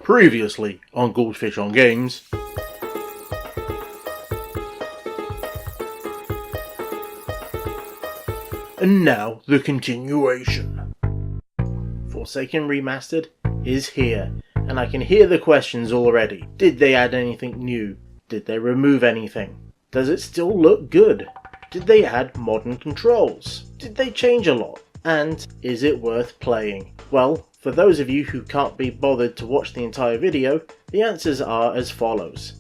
Previously on Goldfish on Games. And now the continuation. Forsaken Remastered is here, and I can hear the questions already. Did they add anything new? Did they remove anything? Does it still look good? Did they add modern controls? Did they change a lot? And is it worth playing? Well, for those of you who can't be bothered to watch the entire video, the answers are as follows.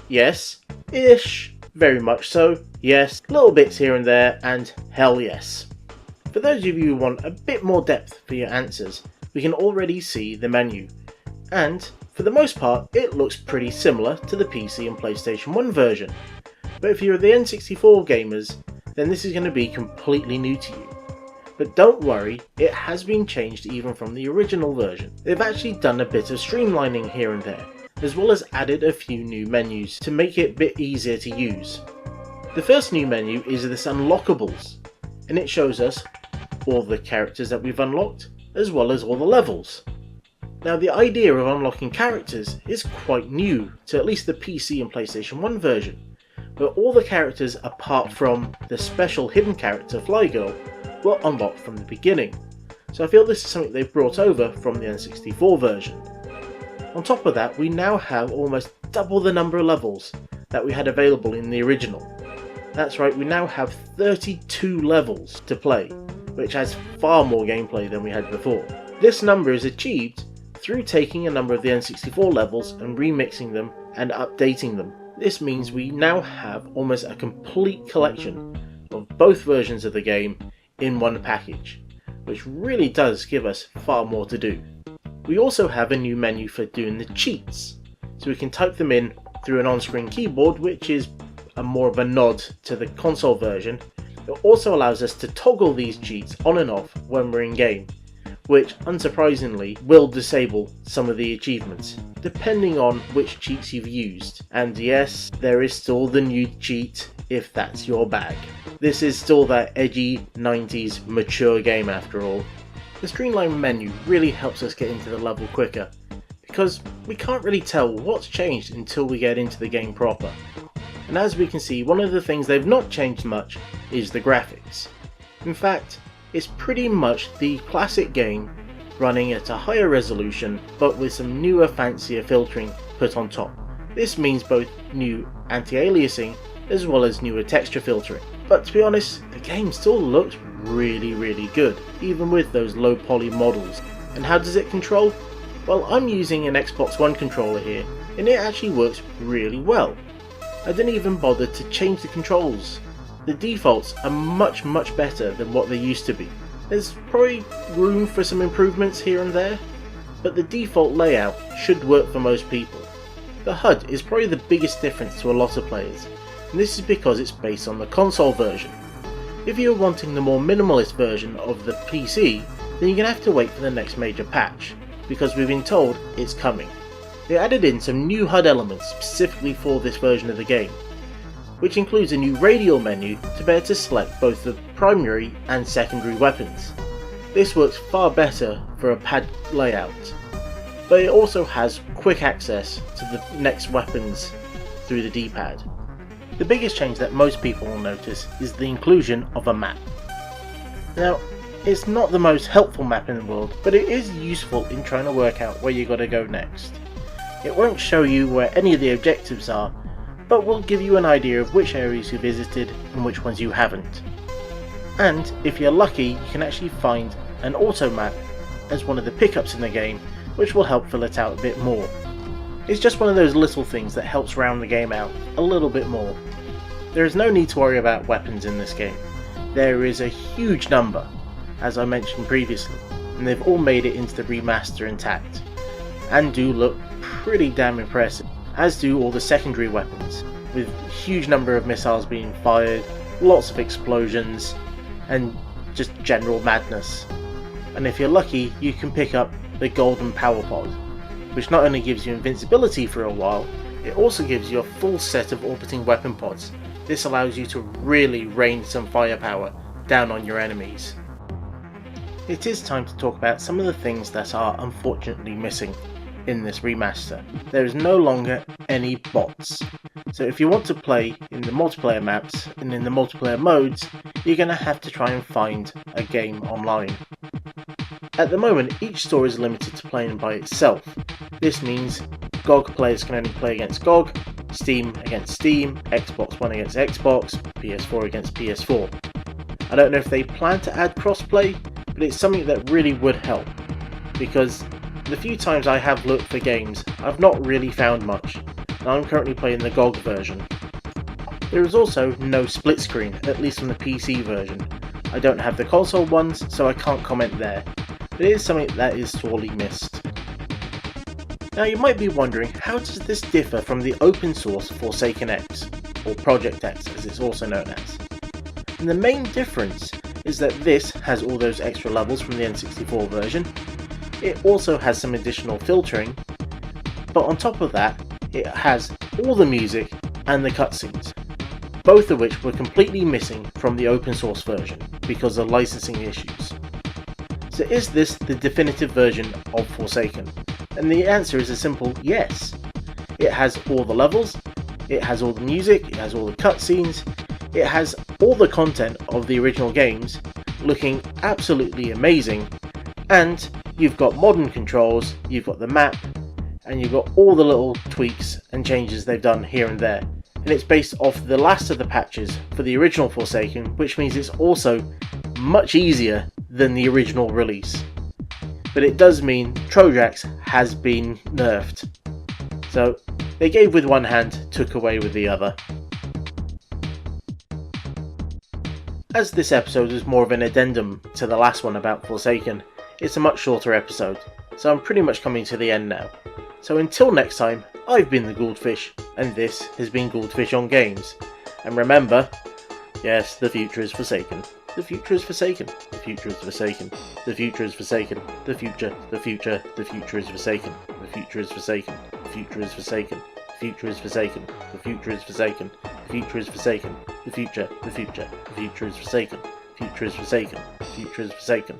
Yes, ish, very much so, yes, little bits here and there, and hell yes. For those of you who want a bit more depth for your answers, we can already see the menu. And, for the most part, it looks pretty similar to the PC and PlayStation 1 version. But if you're the N64 gamers, then this is going to be completely new to you. But don't worry, it has been changed even from the original version. They've actually done a bit of streamlining here and there, as well as added a few new menus to make it a bit easier to use. The first new menu is this Unlockables, and it shows us all the characters that we've unlocked, as well as all the levels. Now the idea of unlocking characters is quite new to at least the PC and PlayStation 1 version, but all the characters apart from the special hidden character Fly Girl were unlocked from the beginning, so I feel this is something they've brought over from the N64 version. On top of that, we now have almost double the number of levels that we had available in the original. That's right, we now have 32 levels to play, which has far more gameplay than we had before. This number is achieved through taking a number of the N64 levels and remixing them and updating them. This means we now have almost a complete collection of both versions of the game in one package, which really does give us far more to do. We also have a new menu for doing the cheats, so we can type them in through an on-screen keyboard, which is more of a nod to the console version. It also allows us to toggle these cheats on and off when we're in game, which unsurprisingly will disable some of the achievements, depending on which cheats you've used. And yes, there is still the new cheat if that's your bag. This is still that edgy 90s mature game after all. The streamlined menu really helps us get into the level quicker, because we can't really tell what's changed until we get into the game proper. And as we can see, one of the things they've not changed much is the graphics. In fact, it's pretty much the classic game running at a higher resolution, but with some newer fancier filtering put on top. This means both new anti-aliasing as well as newer texture filtering. But to be honest, the game still looks really good, even with those low poly models. And how does it control? Well, I'm using an Xbox One controller here, and it actually works really well. I didn't even bother to change the controls. The defaults are much better than what they used to be. There's probably room for some improvements here and there, but the default layout should work for most people. The HUD is probably the biggest difference to a lot of players, and this is because it's based on the console version. If you're wanting the more minimalist version of the PC, then you're going to have to wait for the next major patch, because we've been told it's coming. They added in some new HUD elements specifically for this version of the game, which includes a new radial menu to be able to select both the primary and secondary weapons. This works far better for a pad layout, but it also has quick access to the next weapons through the D-pad. The biggest change that most people will notice is the inclusion of a map. Now, it's not the most helpful map in the world, but it is useful in trying to work out where you gotta go next. It won't show you where any of the objectives are, but will give you an idea of which areas you visited and which ones you haven't. And if you're lucky, you can actually find an auto map as one of the pickups in the game, which will help fill it out a bit more. It's just one of those little things that helps round the game out a little bit more. There is no need to worry about weapons in this game. There is a huge number, as I mentioned previously, and they've all made it into the remaster intact, and do look pretty damn impressive, as do all the secondary weapons, with a huge number of missiles being fired, lots of explosions, and just general madness. And if you're lucky, you can pick up the golden power pod, which not only gives you invincibility for a while, it also gives you a full set of orbiting weapon pods. This allows you to really rain some firepower down on your enemies. It is time to talk about some of the things that are unfortunately missing. in this remaster. There is no longer any bots. So if you want to play in the multiplayer maps and in the multiplayer modes, you're going to have to try and find a game online. At the moment, each store is limited to playing by itself. This means GOG players can only play against GOG, Steam against Steam, Xbox One against Xbox, PS4 against PS4. I don't know if they plan to add crossplay, but it's something that really would help, because the few times I have looked for games, I've not really found much, and I'm currently playing the GOG version. There is also no split screen, at least on the PC version. I don't have the console ones, so I can't comment there, but it is something that is sorely missed. Now you might be wondering, how does this differ from the open source Forsaken X, or Project X as it's also known as? And the main difference is that this has all those extra levels from the N64 version. It also has some additional filtering, but on top of that, it has all the music and the cutscenes, both of which were completely missing from the open source version because of licensing issues. So is this the definitive version of Forsaken? And the answer is a simple yes. It has all the levels, it has all the music, it has all the cutscenes, it has all the content of the original games, looking absolutely amazing, and you've got modern controls, you've got the map, and you've got all the little tweaks and changes they've done here and there. And it's based off the last of the patches for the original Forsaken, which means it's also much easier than the original release. But it does mean Trojax has been nerfed. So they gave with one hand, took away with the other. As this episode is more of an addendum to the last one about Forsaken, it's a much shorter episode, so I'm pretty much coming to the end now. So until next time, I've been the Goldfish, and this has been Goldfish on Games. And remember, yes, the future is forsaken. The future is forsaken. The future is forsaken. The future is forsaken. The future is forsaken. The future is forsaken. The future is forsaken. The future is forsaken. The future is forsaken. The future is forsaken. The future is forsaken. The future is forsaken. The future is forsaken.